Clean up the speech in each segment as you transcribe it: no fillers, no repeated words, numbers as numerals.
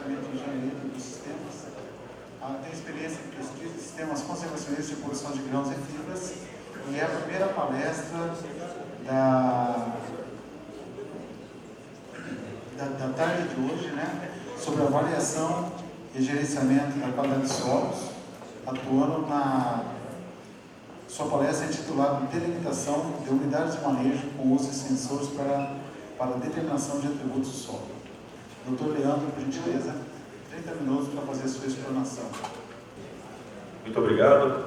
Departamento de Engenharia dos Sistemas. Tem experiência em pesquisa de sistemas conservacionistas de produção de grãos e fibras. E é a primeira palestra da tarde de hoje, né, sobre avaliação e gerenciamento da qualidade de solos, atuando na sua palestra intitulada Delimitação de unidades de manejo com uso de sensores para determinação de atributos do solo. Doutor Leandro, por gentileza, 30 minutos para fazer a sua explanação. Muito obrigado.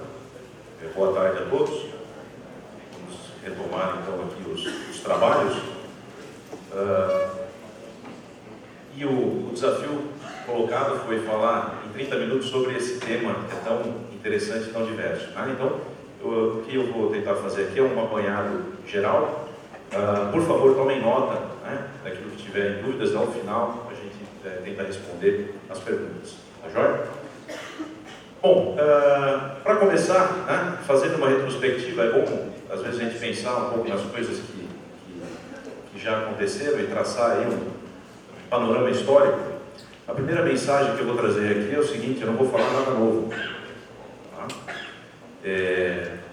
Boa tarde a todos. Vamos retomar então aqui os trabalhos. E o desafio colocado foi falar em 30 minutos sobre esse tema que é tão interessante e tão diverso. Então, o que eu vou tentar fazer aqui é um apanhado geral. Por favor, tomem nota, né, daquilo que tiverem dúvidas. Ao final, a gente tenta responder as perguntas. Tá joia? Bom, para começar, né, fazendo uma retrospectiva, é bom, às vezes, a gente pensar um pouco nas coisas que já aconteceram e traçar aí um panorama histórico. A primeira mensagem que eu vou trazer aqui é o seguinte: eu não vou falar nada novo. Tá?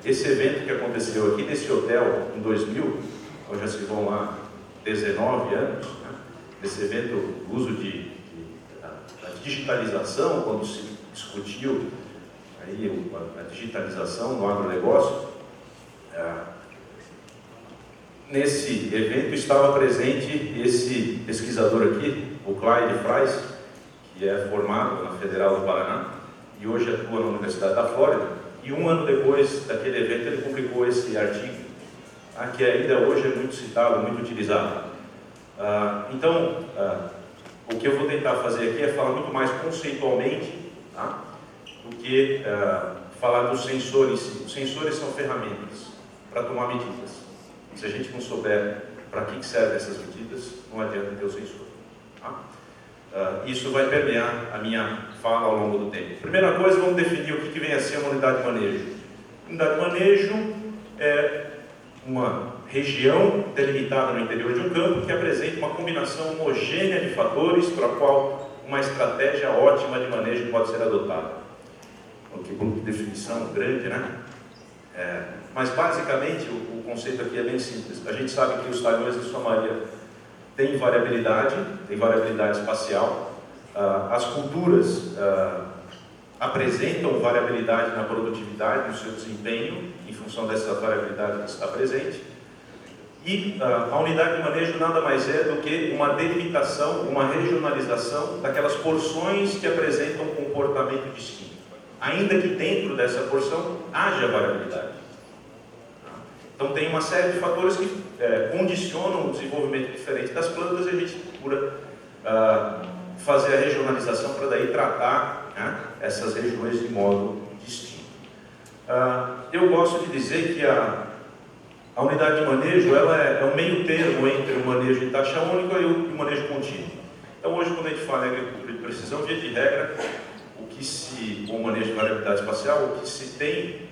Esse evento que aconteceu aqui nesse hotel em 2000, hoje já se vão lá 19 anos, né? Esse evento, o uso da digitalização, quando se discutiu aí a digitalização no agronegócio, nesse evento estava presente esse pesquisador aqui, o Clyde Fries, que é formado na Federal do Paraná e hoje atua na Universidade da Flórida, e um ano depois daquele evento ele publicou esse artigo, que ainda hoje é muito citado, muito utilizado. Então, o que eu vou tentar fazer aqui é falar muito mais conceitualmente, tá, do que falar do sensor em si. Os sensores são ferramentas para tomar medidas. Se a gente não souber para que servem essas medidas, não adianta ter o sensor. Tá? Isso vai permear a minha fala ao longo do tempo. Primeira coisa, vamos definir o que vem a ser uma unidade de manejo. Unidade de manejo é uma região delimitada no interior de um campo que apresenta uma combinação homogênea de fatores para a qual uma estratégia ótima de manejo pode ser adotada. Que grupo de definição grande, né? Mas basicamente o conceito aqui é bem simples. A gente sabe que os talhões, em sua maioria, têm variabilidade espacial. As culturas apresentam variabilidade na produtividade, no seu desempenho, em função dessa variabilidade que está presente. E a unidade de manejo nada mais é do que uma delimitação, uma regionalização daquelas porções que apresentam um comportamento distinto, ainda que dentro dessa porção haja variabilidade. Então tem uma série de fatores que condicionam o desenvolvimento diferente das plantas, e a gente procura fazer a regionalização para daí tratar, né, essas regiões de modo distinto. Eu gosto de dizer que a unidade de manejo ela é um meio termo entre o manejo em taxa única e o manejo contínuo. Então hoje, quando a gente fala em agricultura de precisão, via de regra, com o manejo de variabilidade espacial, o que se tem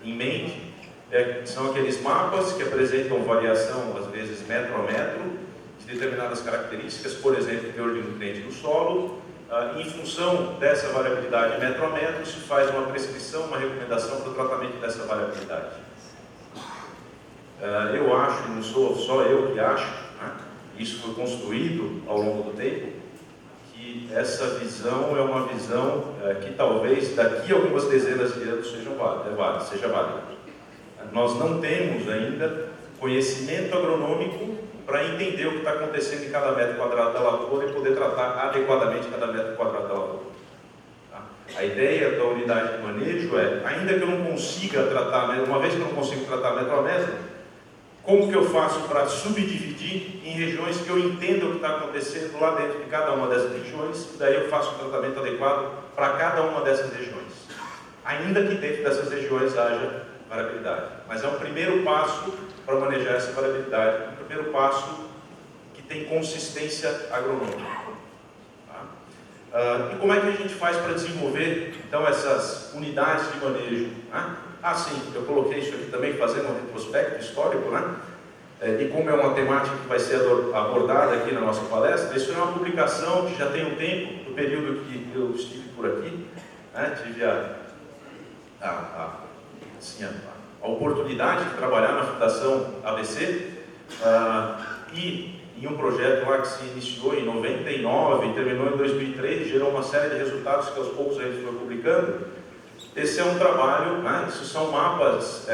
em mente são aqueles mapas que apresentam variação, às vezes metro a metro, de determinadas características, por exemplo, teor de nutriente do solo. Em função dessa variabilidade metro a metro, se faz uma prescrição, uma recomendação para o tratamento dessa variabilidade. Eu acho, não sou só eu que acho, né, isso foi construído ao longo do tempo, que essa visão é uma visão que talvez daqui a algumas dezenas de anos seja válida. Nós não temos ainda conhecimento agronômico para entender o que está acontecendo em cada metro quadrado da lavoura e poder tratar adequadamente cada metro quadrado da lavoura. Tá? A ideia da unidade de manejo ainda que eu não consiga tratar, uma vez que eu não consigo tratar metro a metro, como que eu faço para subdividir em regiões que eu entenda o que está acontecendo lá dentro de cada uma dessas regiões, e daí eu faço um tratamento adequado para cada uma dessas regiões. Ainda que dentro dessas regiões haja variabilidade. Mas é um primeiro passo para manejar essa variabilidade, um primeiro passo que tem consistência agronômica. Tá? E como é que a gente faz para desenvolver, então, essas unidades de manejo? Sim, eu coloquei isso aqui também, fazendo um retrospecto histórico, né? e como é uma temática que vai ser abordada aqui na nossa palestra, isso é uma publicação que já tem um tempo, do período que eu estive por aqui, né? Tive a oportunidade de trabalhar na Fundação ABC, e em um projeto lá que se iniciou em 99 e terminou em 2003, gerou uma série de resultados que aos poucos a gente foi publicando. Esse é um trabalho, né? Isso são mapas,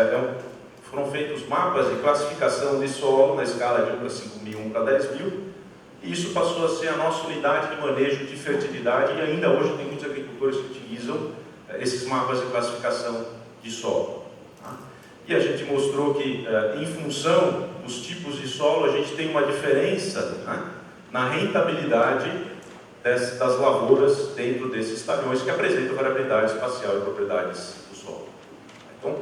foram feitos mapas de classificação de solo na escala de 1 para 5.000, 1 para 10.000, e isso passou a ser a nossa unidade de manejo de fertilidade, e ainda hoje tem muitos agricultores que utilizam esses mapas de classificação de solo. Tá? E a gente mostrou que, em função dos tipos de solo, a gente tem uma diferença, né, na rentabilidade das lavouras dentro desses talhões que apresentam variabilidade espacial e propriedades do solo. Então,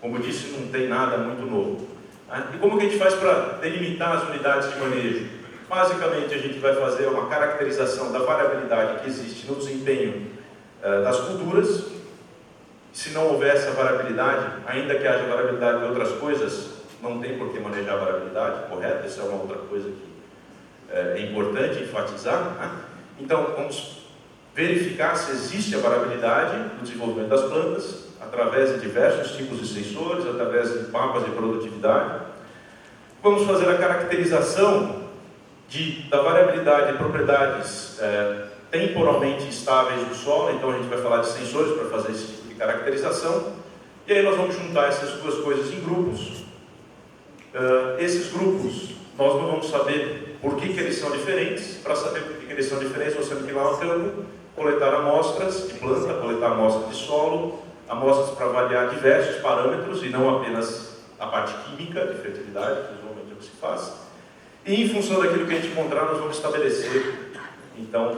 como eu disse, não tem nada muito novo. Né? E como que a gente faz para delimitar as unidades de manejo? Basicamente, a gente vai fazer uma caracterização da variabilidade que existe no desempenho das culturas. Se não houver essa variabilidade, ainda que haja variabilidade de outras coisas, não tem por que manejar a variabilidade, correto? Essa é uma outra coisa que é importante enfatizar. Né? Então, vamos verificar se existe a variabilidade no desenvolvimento das plantas, através de diversos tipos de sensores, através de mapas de produtividade. Vamos fazer a caracterização da variabilidade de propriedades temporalmente estáveis do solo, então a gente vai falar de sensores para fazer esse tipo de caracterização, e aí nós vamos juntar essas duas coisas em grupos. Esses grupos, nós não vamos saber por que eles são diferentes. Para saber por que eles são diferentes, nós temos que ir lá no campo, coletar amostras de planta, coletar amostras de solo, amostras para avaliar diversos parâmetros, e não apenas a parte química de fertilidade, que usualmente é o que se faz. E em função daquilo que a gente encontrar, nós vamos estabelecer, então,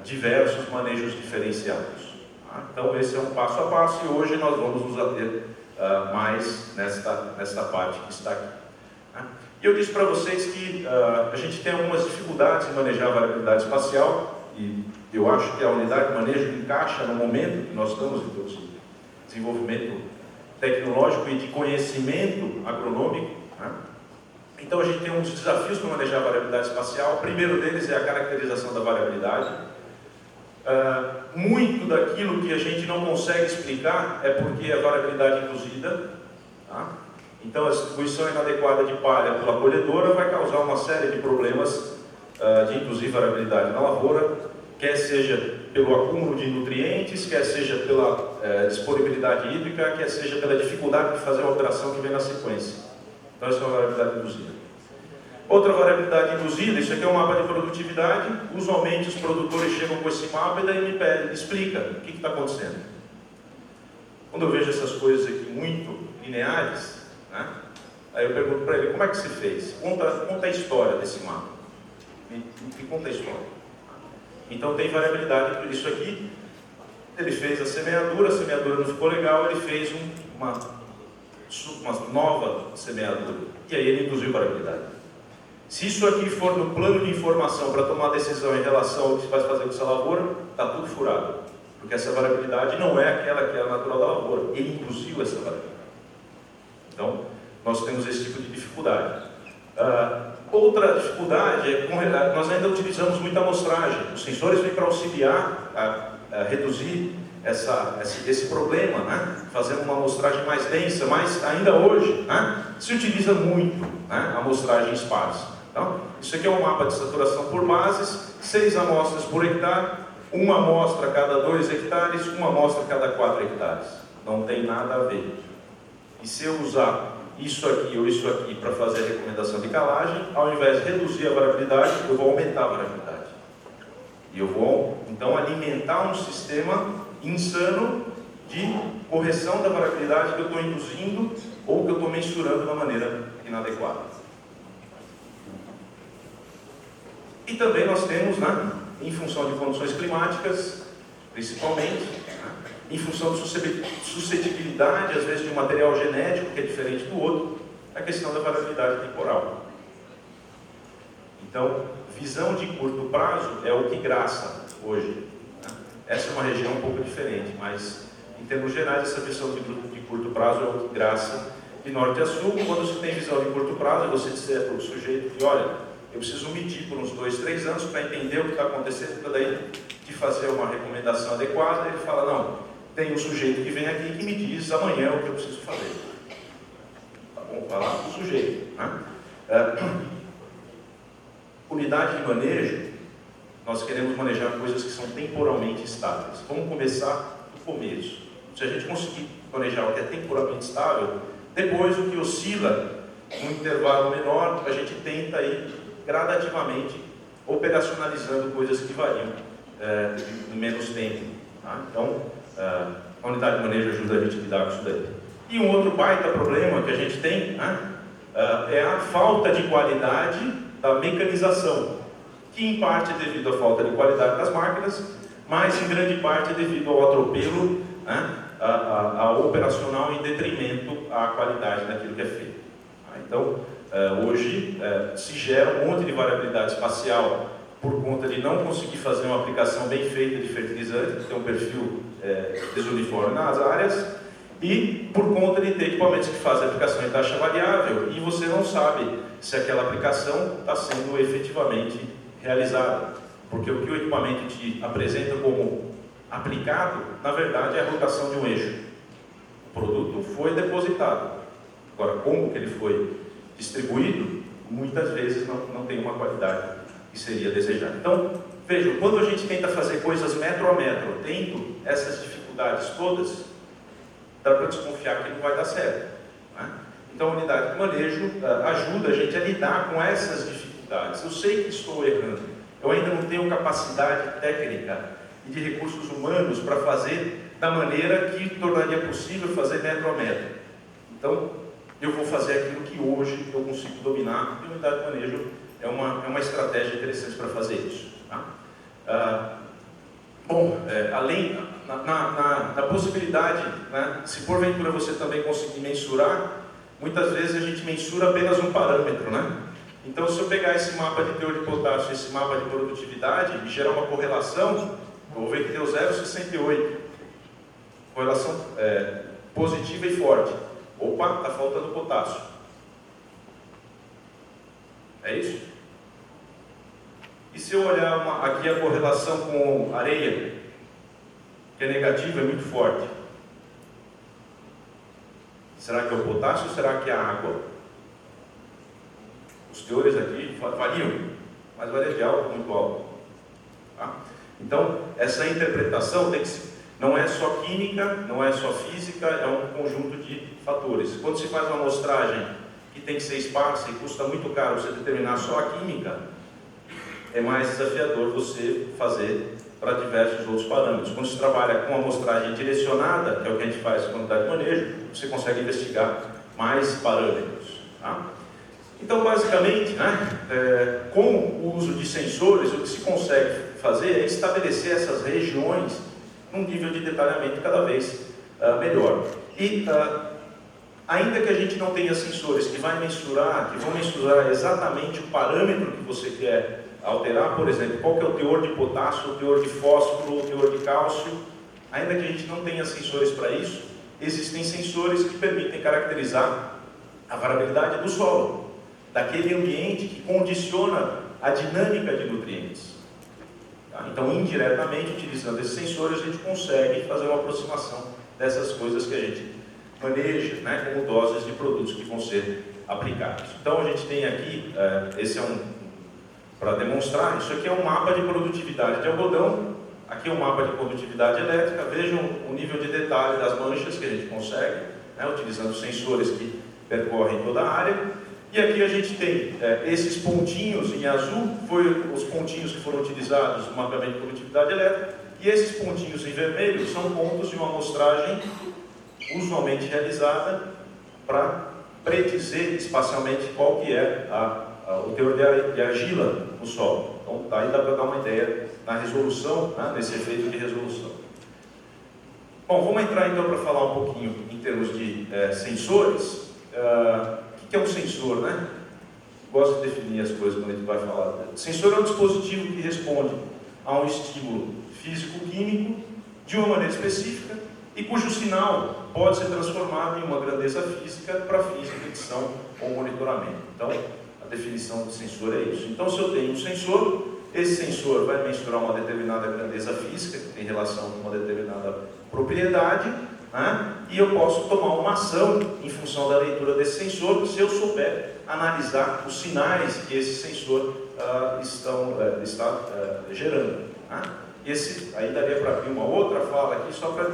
diversos manejos diferenciados. Tá? Então, esse é um passo a passo, e hoje nós vamos nos ater mais nesta parte que está aqui. Tá? E eu disse para vocês que a gente tem algumas dificuldades em manejar a variabilidade espacial, e eu acho que a unidade de manejo encaixa no momento que nós estamos em todo esse desenvolvimento tecnológico e de conhecimento agronômico. Tá? Então, a gente tem uns desafios para manejar a variabilidade espacial. O primeiro deles é a caracterização da variabilidade. Muito daquilo que a gente não consegue explicar é porque a variabilidade induzida. Tá? Então, a distribuição inadequada de palha pela colhedora vai causar uma série de problemas de induzir variabilidade na lavoura, quer seja pelo acúmulo de nutrientes, quer seja pela disponibilidade hídrica, quer seja pela dificuldade de fazer a operação que vem na sequência. Então, essa é uma variabilidade induzida. Outra variabilidade induzida, isso aqui é um mapa de produtividade. Usualmente, os produtores chegam com esse mapa e daí me pedem, explica o que está acontecendo. Quando eu vejo essas coisas aqui muito lineares, né, aí eu pergunto para ele, como é que você fez? Conta a história desse mapa. Me conta a história. Então, tem variabilidade por isso aqui. Ele fez a semeadura não ficou legal, ele fez uma nova semeadura, e aí ele induziu variabilidade. Se isso aqui for no plano de informação para tomar decisão em relação ao que se vai fazer com essa lavoura, está tudo furado, porque essa variabilidade não é aquela que é a natural da lavoura, ele induziu essa variabilidade. Então, nós temos esse tipo de dificuldade. Outra dificuldade é que nós ainda utilizamos muita amostragem. Os sensores vêm para auxiliar a reduzir esse problema, né? Fazendo uma amostragem mais densa, mas ainda hoje, né, se utiliza muito, né, a amostragem esparsa. Então, isso aqui é um mapa de saturação por bases, 6 amostras por hectare, uma amostra a cada 2 hectares, uma amostra a cada 4 hectares. Não tem nada a ver. E se eu usar isso aqui ou isso aqui para fazer a recomendação de calagem, ao invés de reduzir a variabilidade, eu vou aumentar a variabilidade. E eu vou, então, alimentar um sistema insano de correção da variabilidade que eu estou induzindo ou que eu estou mensurando de uma maneira inadequada. E também nós temos, né, em função de condições climáticas, principalmente, né, em função de suscetibilidade, às vezes, de um material genético que é diferente do outro, a questão da variabilidade temporal. Então, visão de curto prazo é o que graça hoje. Essa é uma região um pouco diferente, mas em termos gerais essa visão de curto prazo é o que graça de norte a sul. Quando você tem visão de curto prazo, você disser para o sujeito que, olha, eu preciso medir por uns 2, 3 anos para entender o que está acontecendo, para daí de fazer uma recomendação adequada. Ele fala, não, tem um sujeito que vem aqui que me diz amanhã o que eu preciso fazer. Tá bom, vai lá para o sujeito, né? Unidade de manejo, nós queremos manejar coisas que são temporalmente estáveis. Vamos começar do começo. Se a gente conseguir manejar o que é temporalmente estável, depois o que oscila num intervalo menor, a gente tenta ir gradativamente operacionalizando coisas que variam em menos tempo. Tá? Então, a unidade de manejo ajuda a gente a lidar com isso daí. E um outro baita problema que a gente tem, né, é a falta de qualidade da mecanização, que em parte é devido à falta de qualidade das máquinas, mas em grande parte é devido ao atropelo, né, a operacional em detrimento à qualidade daquilo que é feito. Então, hoje se gera um monte de variabilidade espacial por conta de não conseguir fazer uma aplicação bem feita de fertilizante, que tem um perfil desuniforme nas áreas, e por conta de ter equipamentos que fazem aplicação em taxa variável e você não sabe se aquela aplicação está sendo efetivamente realizada. Porque o que o equipamento te apresenta como aplicado, na verdade, é a rotação de um eixo. O produto foi depositado. Agora, como que ele foi distribuído, muitas vezes não tem uma qualidade que seria desejada. Então, vejam, quando a gente tenta fazer coisas metro a metro, tendo essas dificuldades todas, dá para desconfiar que não vai dar certo. Né? Então, a unidade de manejo ajuda a gente a lidar com essas dificuldades. Eu sei que estou errando, eu ainda não tenho capacidade técnica e de recursos humanos para fazer da maneira que tornaria possível fazer metro a metro. Então, eu vou fazer aquilo que hoje eu consigo dominar, e a unidade de manejo é uma estratégia interessante para fazer isso. Tá? Além, na possibilidade, né, se porventura você também conseguir mensurar, muitas vezes a gente mensura apenas um parâmetro, né? Então, se eu pegar esse mapa de teor de potássio, esse mapa de produtividade, e gerar uma correlação, eu vou ver que deu 0,68. Correlação positiva e forte. Opa, está faltando potássio. É isso? E se eu olhar aqui a correlação com areia, que é negativa, é muito forte. Será que é o potássio ou será que é a água? Os teores aqui variam, mas varia de alto muito alto. Tá? Então, essa interpretação não é só química, não é só física, é um conjunto de fatores. Quando se faz uma amostragem que tem que ser esparsa e custa muito caro você determinar só a química, é mais desafiador você fazer para diversos outros parâmetros. Quando se trabalha com amostragem direcionada, que é o que a gente faz com a unidade de manejo, você consegue investigar mais parâmetros. Tá? Então, basicamente, né, com o uso de sensores, o que se consegue fazer é estabelecer essas regiões num nível de detalhamento cada vez melhor. E, ainda que a gente não tenha sensores que vão mensurar exatamente o parâmetro que você quer alterar, por exemplo, qual que é o teor de potássio, o teor de fósforo, o teor de cálcio, ainda que a gente não tenha sensores para isso, existem sensores que permitem caracterizar a variabilidade do solo, daquele ambiente que condiciona a dinâmica de nutrientes. Tá? Então, indiretamente, utilizando esses sensores, a gente consegue fazer uma aproximação dessas coisas que a gente maneja, né, como doses de produtos que vão ser aplicados. Então, a gente tem aqui, esse é para demonstrar, isso aqui é um mapa de produtividade de algodão, aqui é um mapa de produtividade elétrica, vejam o nível de detalhe das manchas que a gente consegue, né, utilizando sensores que percorrem toda a área, e aqui a gente tem esses pontinhos em azul, foram os pontinhos que foram utilizados no mapeamento de produtividade elétrica, e esses pontinhos em vermelho são pontos de uma amostragem usualmente realizada para predizer espacialmente qual que é o teor de argila no solo. Então, daí dá para dar uma ideia na resolução, né, nesse efeito de resolução. Bom, vamos entrar então para falar um pouquinho em termos de sensores. O que é um sensor, né? Gosto de definir as coisas quando a gente vai falar. Sensor é um dispositivo que responde a um estímulo físico-químico de uma maneira específica e cujo sinal pode ser transformado em uma grandeza física para fins de medição ou monitoramento. Então, a definição do sensor é isso. Então, se eu tenho um sensor, esse sensor vai mensurar uma determinada grandeza física, que tem relação com uma determinada propriedade, né? E eu posso tomar uma ação em função da leitura desse sensor, se eu souber analisar os sinais que esse sensor está gerando. Né? Aí daria para abrir uma outra fala aqui só para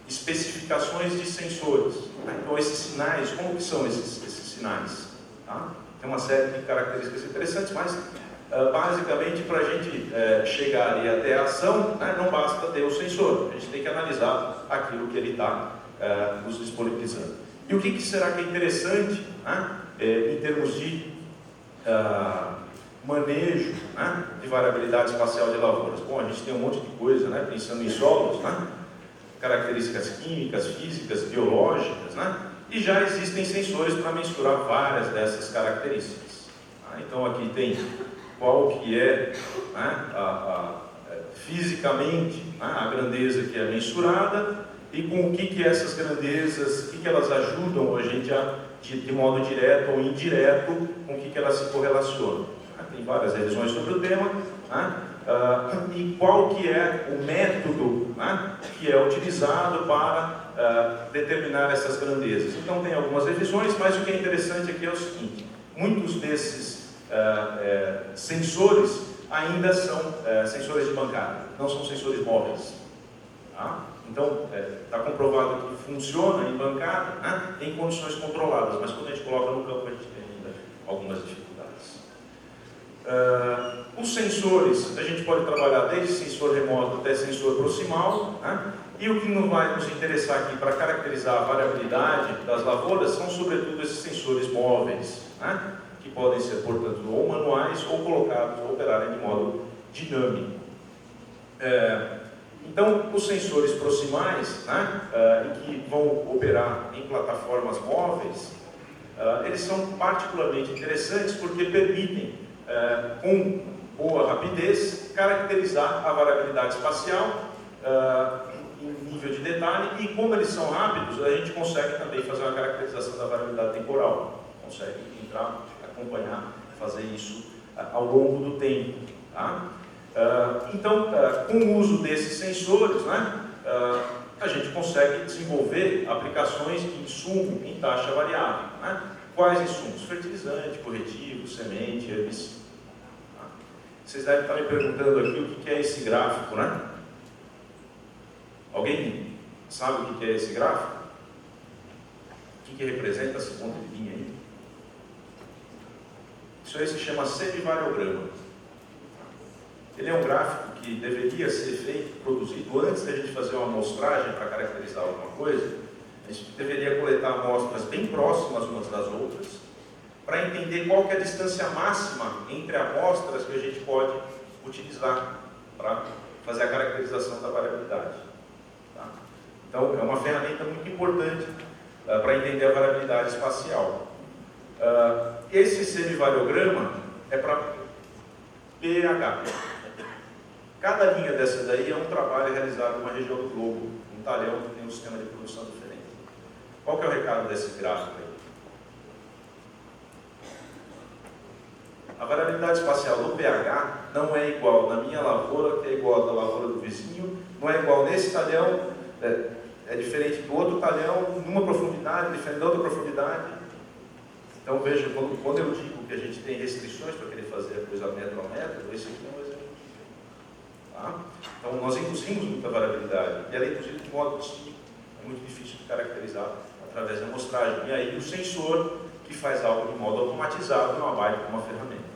especificações de sensores. Né? Então, esses sinais, como que são esses sinais? Tá? Tem uma série de características interessantes, mas basicamente para a gente chegar e até a ação, né, não basta ter o sensor, a gente tem que analisar aquilo que ele está nos disponibilizando. E o que será que é interessante, né, em termos de manejo, né, de variabilidade espacial de lavouras? Bom, a gente tem um monte de coisa, né, pensando em solos, né, características químicas, físicas, biológicas, né, e já existem sensores para mensurar várias dessas características. Então aqui tem qual que é, né, fisicamente, né, a grandeza que é mensurada e com o que essas grandezas, o que elas ajudam a gente de modo direto ou indireto, com o que elas se correlacionam. Tem várias revisões sobre o tema, né, e qual que é o método, né, que é utilizado para determinar essas grandezas. Então tem algumas revisões, mas o que é interessante aqui é o seguinte: muitos desses sensores ainda são sensores de bancada, não são sensores móveis. Tá? Então, está comprovado que funciona em bancada, né, em condições controladas, mas quando a gente coloca no campo a gente tem ainda algumas dificuldades. Os sensores, a gente pode trabalhar desde sensor remoto até sensor proximal, né, e o que não vai nos interessar aqui para caracterizar a variabilidade das lavouras são sobretudo esses sensores móveis, né, que podem ser, portanto, ou manuais ou colocados ou operarem de modo dinâmico. Então, os sensores proximais, né, que vão operar em plataformas móveis, eles são particularmente interessantes porque permitem, com boa rapidez, caracterizar a variabilidade espacial em nível de detalhe, e como eles são rápidos, a gente consegue também fazer uma caracterização da variabilidade temporal, consegue entrar, acompanhar, fazer isso ao longo do tempo. Tá? Então, com o uso desses sensores, né, a gente consegue desenvolver aplicações de insumo em taxa variável. Né? Quais insumos? Fertilizante, corretivo, semente, herbicida. Tá? Vocês devem estar me perguntando aqui o que é esse gráfico, né? Alguém sabe o que é esse gráfico? O que representa esse ponto de linha aí? Isso aí se chama semivariograma. Ele é um gráfico que deveria ser feito, produzido antes da gente fazer uma amostragem para caracterizar alguma coisa. A gente deveria coletar amostras bem próximas umas das outras, para entender qual que é a distância máxima entre amostras que a gente pode utilizar para fazer a caracterização da variabilidade. Tá? Então, é uma ferramenta muito importante para entender a variabilidade espacial. Esse semivariograma é para pH. Cada linha dessa daí é um trabalho realizado numa região do globo, um talhão que tem um sistema de produção diferente. Qual que é o recado desse gráfico aí? A variabilidade espacial do pH não é igual na minha lavoura, que é igual à da lavoura do vizinho, não é igual nesse talhão, é diferente do outro talhão, numa profundidade, diferente da outra profundidade. Então veja, quando eu digo que a gente tem restrições para querer fazer a coisa metro a metro, esse aqui é um exemplo. Tá? Então nós induzimos muita variabilidade, e ela é induzida de modo distinto, é muito difícil de caracterizar através da amostragem. E aí o sensor, que faz algo de modo automatizado, não vai com uma ferramenta.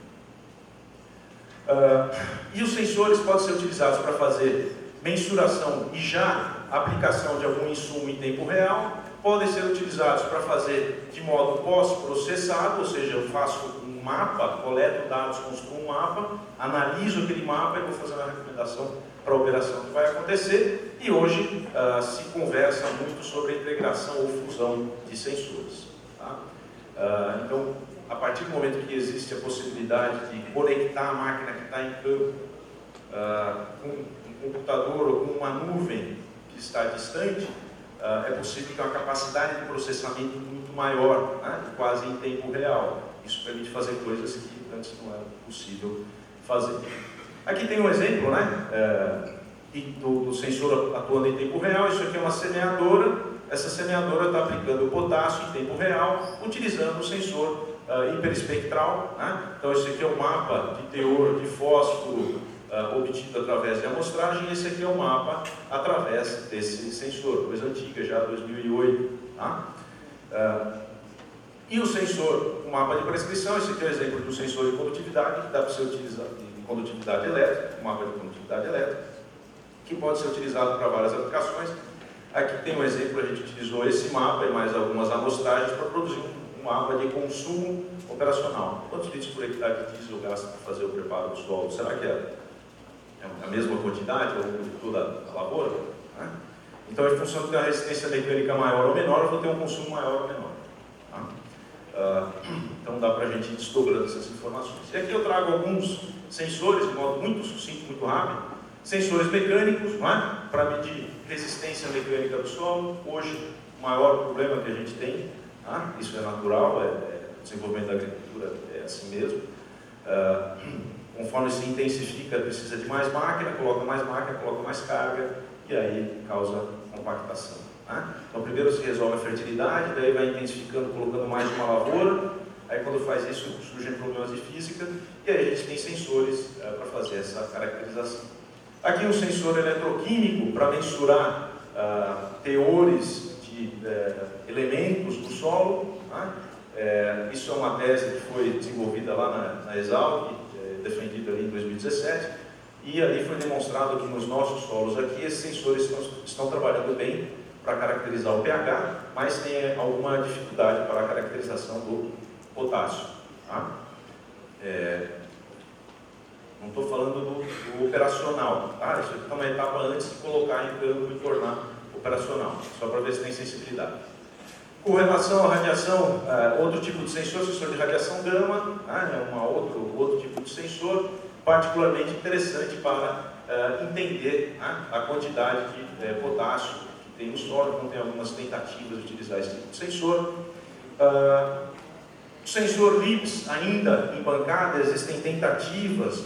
E os sensores podem ser utilizados para fazer mensuração e já aplicação de algum insumo em tempo real, podem ser utilizados para fazer de modo pós-processado, ou seja, eu faço um mapa, coleto dados, construo um mapa, analiso aquele mapa e vou fazer uma recomendação para a operação que vai acontecer. E hoje se conversa muito sobre a integração ou fusão de sensores. Tá? Então, a partir do momento que existe a possibilidade de conectar a máquina que está em campo com um computador ou com uma nuvem que está distante, é possível ter uma capacidade de processamento muito maior, né? Quase em tempo real. Isso permite fazer coisas que antes não era possível fazer. Aqui tem um exemplo, né? Do sensor atuando em tempo real. Isso aqui é uma semeadora. Essa semeadora está aplicando o potássio em tempo real, utilizando o sensor hiperespectral, né? Então esse aqui é o mapa de teor de fósforo obtido através de amostragem, e esse aqui é o mapa através desse sensor, coisa antiga, já 2008. Tá? E o sensor, o mapa de prescrição, esse aqui é o exemplo do sensor de condutividade, que dá para ser utilizado de condutividade elétrica, o mapa de condutividade elétrica, que pode ser utilizado para várias aplicações. Aqui tem um exemplo, a gente utilizou esse mapa e mais algumas amostragens para produzir um mapa de consumo operacional. Quantos litros por hectare de diesel gasta para fazer o preparo do solo? Será que é a mesma quantidade ao longo de toda a lavoura? Né? Então, em função de ter uma resistência mecânica maior ou menor, eu vou ter um consumo maior ou menor. Tá? Então, dá para a gente ir desdobrando essas informações. E aqui eu trago alguns sensores, de modo muito sucinto, muito rápido. Sensores mecânicos, para medir resistência mecânica do solo. Hoje, o maior problema que a gente tem, isso é natural, o desenvolvimento da agricultura é assim mesmo. Conforme se intensifica, precisa de mais máquina, coloca mais carga, e aí causa compactação. Então, primeiro se resolve a fertilidade, daí vai intensificando, colocando mais uma lavoura, aí quando faz isso surgem problemas de física, e aí a gente tem sensores para fazer essa caracterização. Aqui um sensor eletroquímico para mensurar teores de elementos do solo. Isso é uma tese que foi desenvolvida lá na Exalc, defendida ali em 2017, e ali foi demonstrado que nos nossos solos aqui esses sensores estão trabalhando bem para caracterizar o pH, mas tem alguma dificuldade para a caracterização do potássio. Não estou falando do operacional, isso aqui é uma etapa antes de colocar em campo e tornar operacional, só para ver se tem sensibilidade. Com relação à radiação, outro tipo de sensor de radiação gama, é outro tipo de sensor, particularmente interessante para entender a quantidade de potássio que tem no solo. Então tem algumas tentativas de utilizar esse tipo de sensor. O sensor LIPS ainda em bancada, existem tentativas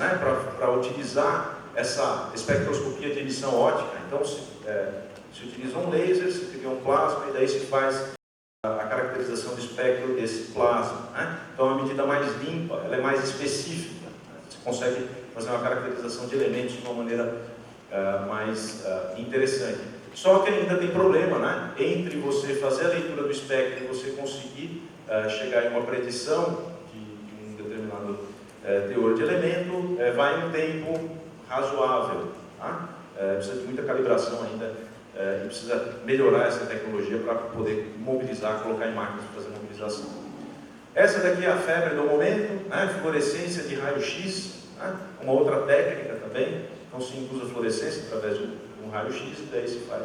para utilizar essa espectroscopia de emissão óptica. Então se utiliza um laser, se cria um plasma e daí se faz a caracterização do espectro desse plasma. Então é uma medida mais limpa, ela é mais específica. Você consegue fazer uma caracterização de elementos de uma maneira mais interessante. Só que ainda tem problema, entre você fazer a leitura do espectro e você conseguir chegar em uma predição de um determinado teor de elemento, vai um tempo razoável. Precisa de muita calibração ainda e precisa melhorar essa tecnologia para poder mobilizar, colocar em máquinas para fazer mobilização. Essa daqui é a febre do momento, fluorescência de raio-x, uma outra técnica também. Então se induz a fluorescência através de um raio-x e daí se faz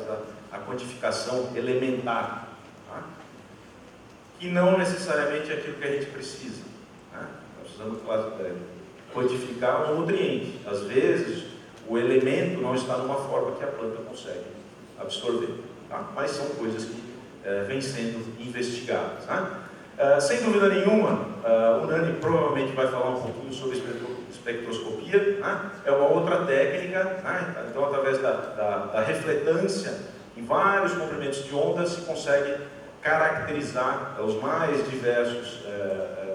a quantificação elementar. Que não necessariamente é aquilo que a gente precisa. Nós precisamos quantificar um nutriente. Às vezes, o elemento não está numa forma que a planta consegue absorver. Mas são coisas que vêm sendo investigadas. Sem dúvida nenhuma, o Nani provavelmente vai falar um pouquinho sobre espectroscopia. É uma outra técnica. Então, através da refletância em vários comprimentos de onda, se consegue caracterizar os mais diversos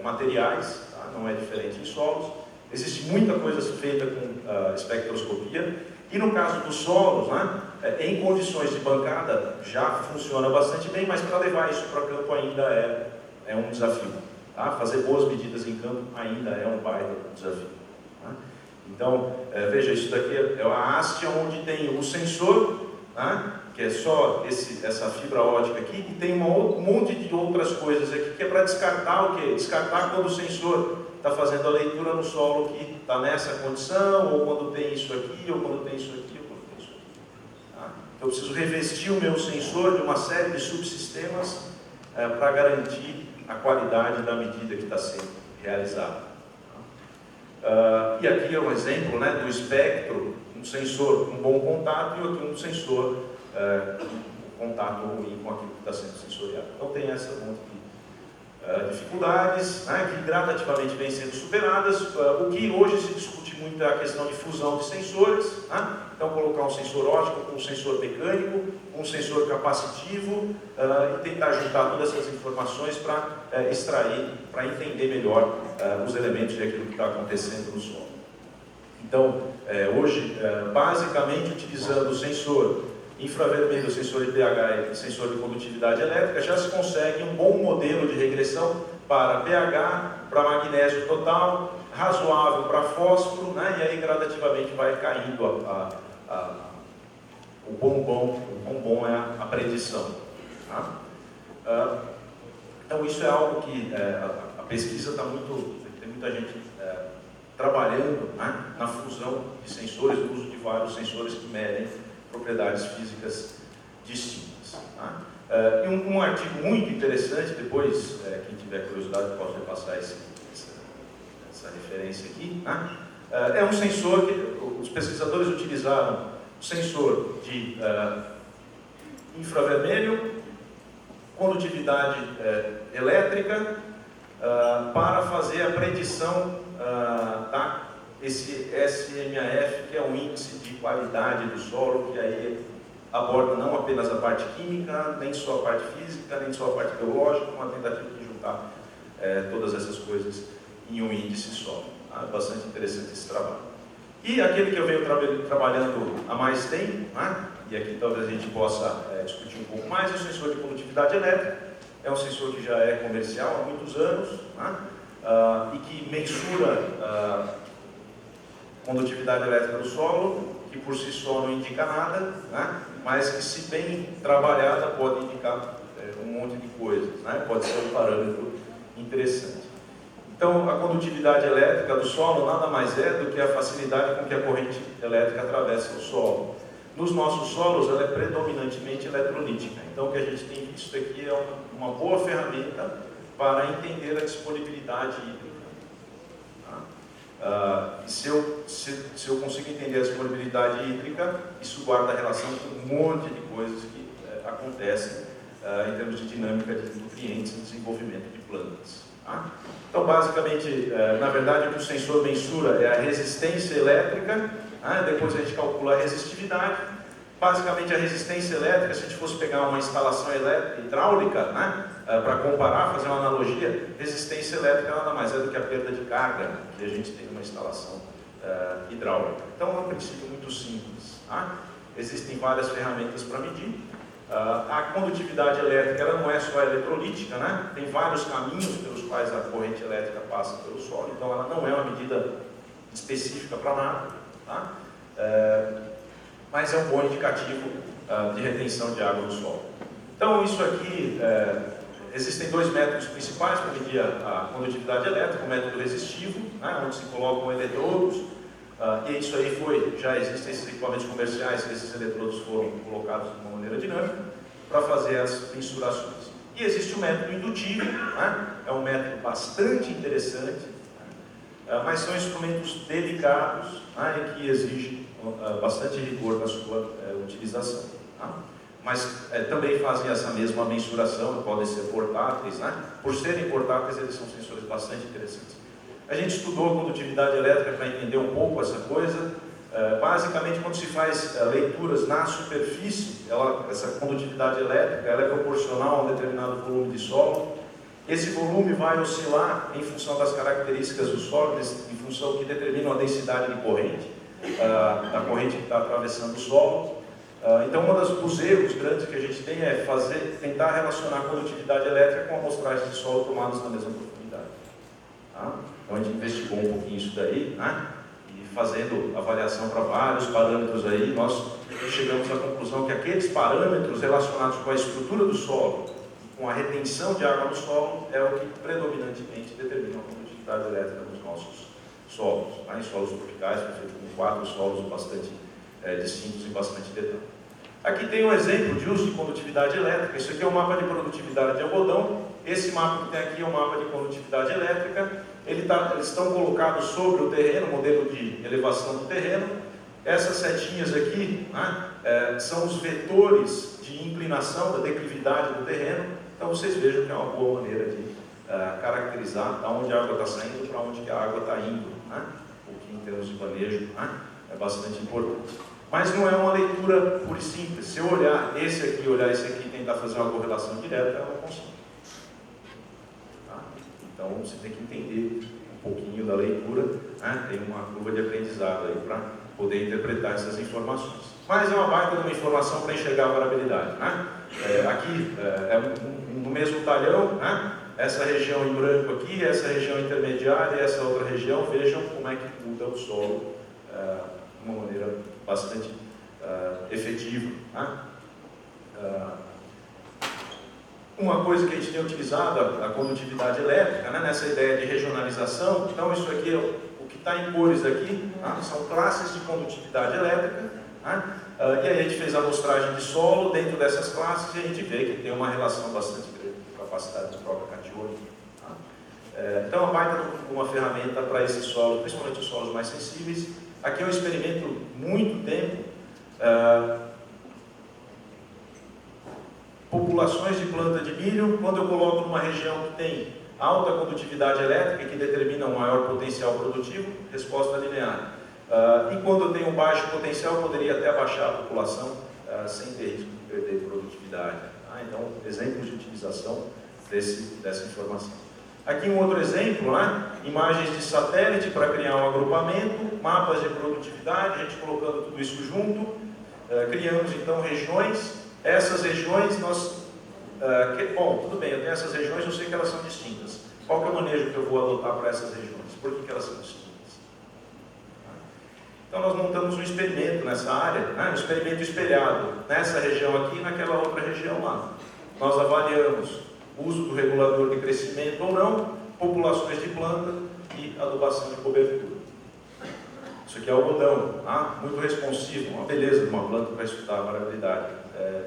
materiais, não é diferente em solos. Existe muita coisa feita com espectroscopia, e no caso dos solos, em condições de bancada já funciona bastante bem, mas para levar isso para campo ainda é um desafio. Fazer boas medidas em campo ainda é um baita desafio. Então, veja, isso daqui é a haste onde tem o sensor, que é só essa fibra ótica aqui, e tem um monte de outras coisas aqui, que é para descartar o quê? Descartar quando o sensor está fazendo a leitura no solo que está nessa condição, ou quando tem isso aqui, ou quando tem isso aqui, ou quando tem isso aqui. Então eu preciso revestir o meu sensor de uma série de subsistemas para garantir a qualidade da medida que está sendo realizada. E aqui é um exemplo do espectro, um sensor com bom contato e outro um sensor contato ruim com aquilo que está sendo sensoriado. Então tem essa monte de dificuldades, né, que gradativamente vêm sendo superadas. O que hoje se discute muito é a questão de fusão de sensores, né? Então colocar um sensor óptico com um sensor mecânico, um sensor capacitivo e tentar juntar todas essas informações para extrair, para entender melhor os elementos de aquilo que está acontecendo no solo. Então, hoje, basicamente utilizando o sensor infravermelho, sensor de pH e sensor de condutividade elétrica, já se consegue um bom modelo de regressão para pH, para magnésio total, razoável para fósforo, né? E aí gradativamente vai caindo o bombom. O bombom é a predição. Tá? Então isso é algo que a pesquisa está tem muita gente trabalhando, né, na fusão de sensores, no uso de vários sensores que medem propriedades físicas distintas. Tá? E um artigo muito interessante, depois, quem tiver curiosidade pode repassar essa referência aqui, né? É um sensor que os pesquisadores utilizaram, um sensor de infravermelho, condutividade elétrica, para fazer a predição esse SMAF, que é um índice de qualidade do solo, que aí aborda não apenas a parte química, nem só a parte física, nem só a parte biológica, uma tentativa de juntar todas essas coisas em um índice só. É bastante interessante esse trabalho. E aquele que eu venho trabalhando há mais tempo, né, e aqui talvez a gente possa discutir um pouco mais, é o sensor de condutividade elétrica. É um sensor que já é comercial há muitos anos, né, e que mensura condutividade elétrica do solo, que por si só não indica nada, né, mas que, se bem trabalhada, pode indicar um monte de coisas, né, pode ser um parâmetro interessante. Então, a condutividade elétrica do solo nada mais é do que a facilidade com que a corrente elétrica atravessa o solo. Nos nossos solos, ela é predominantemente eletrolítica. Então, o que a gente tem visto aqui é uma boa ferramenta para entender a disponibilidade hídrica. Se eu consigo entender a disponibilidade hídrica, isso guarda relação com um monte de coisas que acontecem em termos de dinâmica de nutrientes e desenvolvimento de plantas. Tá? Então, basicamente, na verdade, o que o sensor mensura é a resistência elétrica, depois a gente calcula a resistividade. Basicamente, a resistência elétrica, se a gente fosse pegar uma instalação hidráulica, né, para comparar, fazer uma analogia, resistência elétrica nada mais é do que a perda de carga que a gente tem numa instalação hidráulica. Então, é um princípio muito simples. Tá? Existem várias ferramentas para medir. A condutividade elétrica ela não é só eletrolítica, né? Tem vários caminhos pelos quais a corrente elétrica passa pelo solo, então ela não é uma medida específica para nada, tá? Mas é um bom indicativo de retenção de água no solo. Então isso aqui, existem dois métodos principais para medir a condutividade elétrica: o método resistivo, né, onde se colocam eletrodos, e isso aí já existem esses equipamentos comerciais, esses eletrodos foram colocados de uma maneira dinâmica para fazer as mensurações. E existe o método indutivo, né? É um método bastante interessante, mas são instrumentos delicados, né, e que exigem bastante rigor na sua utilização. Tá? Mas também fazem essa mesma mensuração, podem ser portáteis, né? Por serem portáteis, eles são sensores bastante interessantes. A gente estudou a condutividade elétrica para entender um pouco essa coisa. Basicamente, quando se faz leituras na superfície, essa condutividade elétrica ela é proporcional a um determinado volume de solo. Esse volume vai oscilar em função das características do solo, em função que determinam a densidade de corrente, da corrente que está atravessando o solo. Então, um dos erros grandes que a gente tem é tentar relacionar a condutividade elétrica com amostragens de solo tomadas na mesma profundidade. Tá? Então, a gente investigou um pouquinho isso daí, né? E fazendo avaliação para vários parâmetros aí, nós chegamos à conclusão que aqueles parâmetros relacionados com a estrutura do solo, com a retenção de água no solo, é o que predominantemente determina a condutividade elétrica nos nossos solos. Tá? Em solos tropicais, feito com 4 solos bastante distintos e bastante detalhe. Aqui tem um exemplo de uso de condutividade elétrica. Isso aqui é um mapa de produtividade de algodão. Esse mapa que tem aqui é um mapa de condutividade elétrica. Eles estão colocados sobre o terreno, modelo de elevação do terreno. Essas setinhas aqui, né, são os vetores de inclinação da declividade do terreno. Então vocês vejam que é uma boa maneira de caracterizar de onde a água está saindo para onde que a água está indo, né? O que em termos de manejo, né, é bastante importante. Mas não é uma leitura pura e simples. Se eu olhar esse aqui, olhar esse aqui e tentar fazer uma correlação direta, eu não consigo. Tá? Então você tem que entender um pouquinho da leitura, né? Tem uma curva de aprendizado aí para poder interpretar essas informações. Mas é uma baita de uma informação para enxergar a variabilidade, né? Aqui no mesmo talhão, né? Essa região em branco aqui, essa região intermediária e essa outra região, vejam como é que muda o solo de uma maneira bastante efetiva, né? Uma coisa que a gente tem utilizado, a condutividade elétrica, né? Nessa ideia de regionalização. Então isso aqui, o que está em cores aqui, né? São classes de condutividade elétrica, né? E aí a gente fez a amostragem de solo dentro dessas classes e a gente vê que tem uma relação bastante grande com a capacidade de troca catiônica. Tá? Então, a baita uma ferramenta para esse solo, principalmente os solos mais sensíveis. Aqui é um experimento muito tempo. Populações de planta de milho, quando eu coloco numa região que tem alta condutividade elétrica, que determina um maior potencial produtivo, resposta linear. E quando eu tenho um baixo potencial, poderia até abaixar a população sem ter risco de perder produtividade. Então, exemplos de utilização dessa informação. Aqui um outro exemplo, né? Imagens de satélite para criar um agrupamento, mapas de produtividade, a gente colocando tudo isso junto, criamos então regiões. Essas regiões nós... bom, tudo bem, eu tenho essas regiões, eu sei que elas são distintas. Qual que é o manejo que eu vou adotar para essas regiões? Por que elas são distintas? Então nós montamos um experimento nessa área, né? Um experimento espelhado nessa região aqui e naquela outra região lá. Nós avaliamos o uso do regulador de crescimento ou não, populações de planta e adubação de cobertura. Isso aqui é algodão, tá? Muito responsivo, uma beleza de uma planta para estudar a variabilidade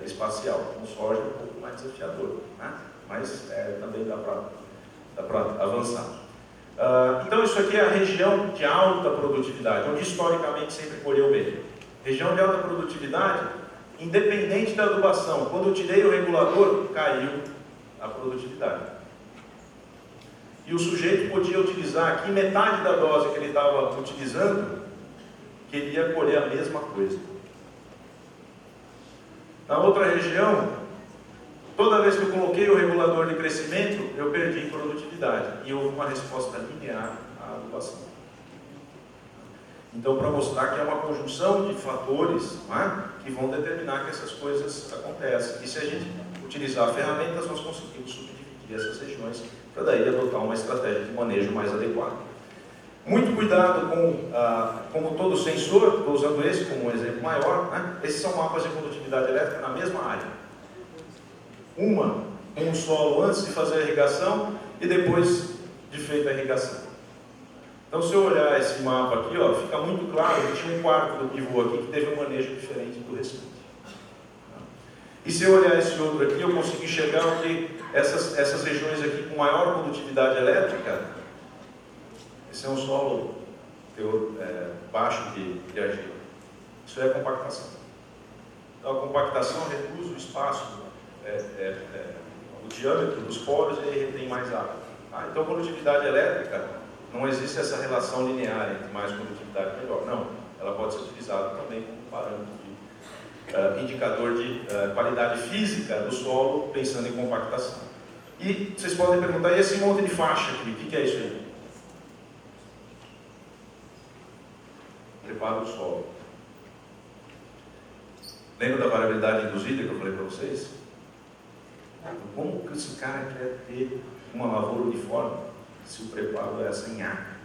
espacial. Com soja é um pouco mais desafiador, né? Mas também dá para avançar. Então isso aqui é a região de alta produtividade, onde historicamente sempre colheu bem. Região de alta produtividade, independente da adubação, quando eu tirei o regulador, caiu a produtividade. E o sujeito podia utilizar aqui metade da dose que ele estava utilizando, que ele ia colher a mesma coisa. Na outra região, toda vez que eu coloquei o regulador de crescimento, eu perdi em produtividade. E houve uma resposta linear à adubação. Então, para mostrar que é uma conjunção de fatores, né, que vão determinar que essas coisas acontecem. E se a gente utilizar ferramentas, nós conseguimos subdividir essas regiões para daí adotar uma estratégia de manejo mais adequada. Muito cuidado como todo sensor, estou usando esse como um exemplo maior, né? Esses são mapas de condutividade elétrica na mesma área. Um solo antes de fazer a irrigação e depois de feita a irrigação. Então, se eu olhar esse mapa aqui, ó, fica muito claro que tinha um quarto do pivô aqui que teve um manejo diferente do restante. E se eu olhar esse outro aqui, eu consigo enxergar que essas regiões aqui com maior condutividade elétrica, esse é um solo baixo de argila. Isso é a compactação. Então, a compactação reduz o espaço, o diâmetro dos poros e aí retém mais água. Então, condutividade elétrica, não existe essa relação linear entre mais condutividade e melhor. Não, ela pode ser utilizada também como parâmetro de indicador de qualidade física do solo, pensando em compactação. E vocês podem perguntar, e esse monte de faixa aqui, o que é isso aí? Preparo do solo. Lembra da variabilidade induzida que eu falei para vocês? Como que esse cara quer ter uma lavoura uniforme se o preparo é sem ar?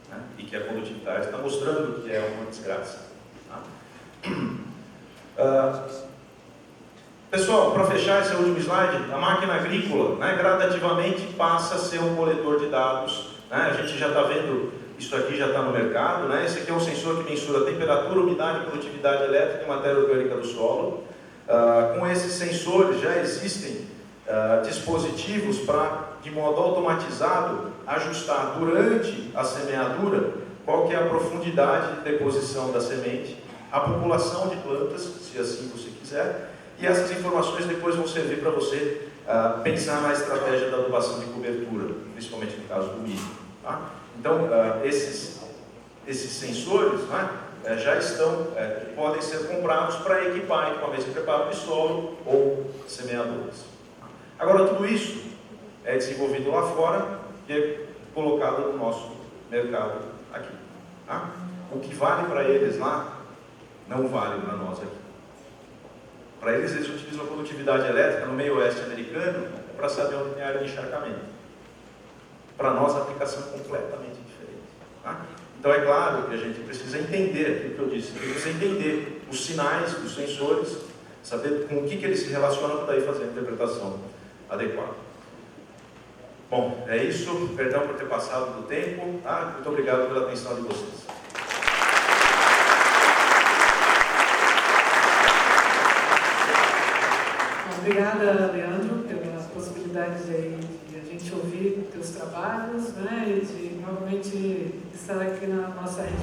Né? E que a condutividade está mostrando que é uma desgraça. Tá? Pessoal, para fechar esse último slide, a máquina agrícola, né, gradativamente passa a ser um coletor de dados. Né? A gente já está vendo, isso aqui já está no mercado. Né? Esse aqui é um sensor que mensura a temperatura, umidade e produtividade elétrica e matéria orgânica do solo. Com esses sensores já existem dispositivos para, de modo automatizado, ajustar durante a semeadura qual que é a profundidade de deposição da semente a população de plantas, se assim você quiser, e essas informações depois vão servir para você pensar na estratégia da adubação de cobertura, principalmente no caso do milho. Tá? Então, esses sensores, né, já estão, podem ser comprados para equipar equipamentos de preparo de solo ou semeadores. Agora, tudo isso é desenvolvido lá fora e é colocado no nosso mercado aqui. Tá? O que vale para eles lá, não vale para nós aqui. Para eles utilizam a condutividade elétrica no meio oeste americano para saber onde tem área de encharcamento. Para nós, a aplicação é completamente diferente. Tá? Então, é claro que a gente precisa entender aquilo que eu disse, precisa entender os sinais dos sensores, saber com o que eles se relacionam para daí fazer a interpretação adequada. Bom, é isso. Perdão por ter passado do tempo. Tá? Muito obrigado pela atenção de vocês. Obrigada, Leandro, pela possibilidade de a gente ouvir teus trabalhos, né, e de realmente estar aqui na nossa região.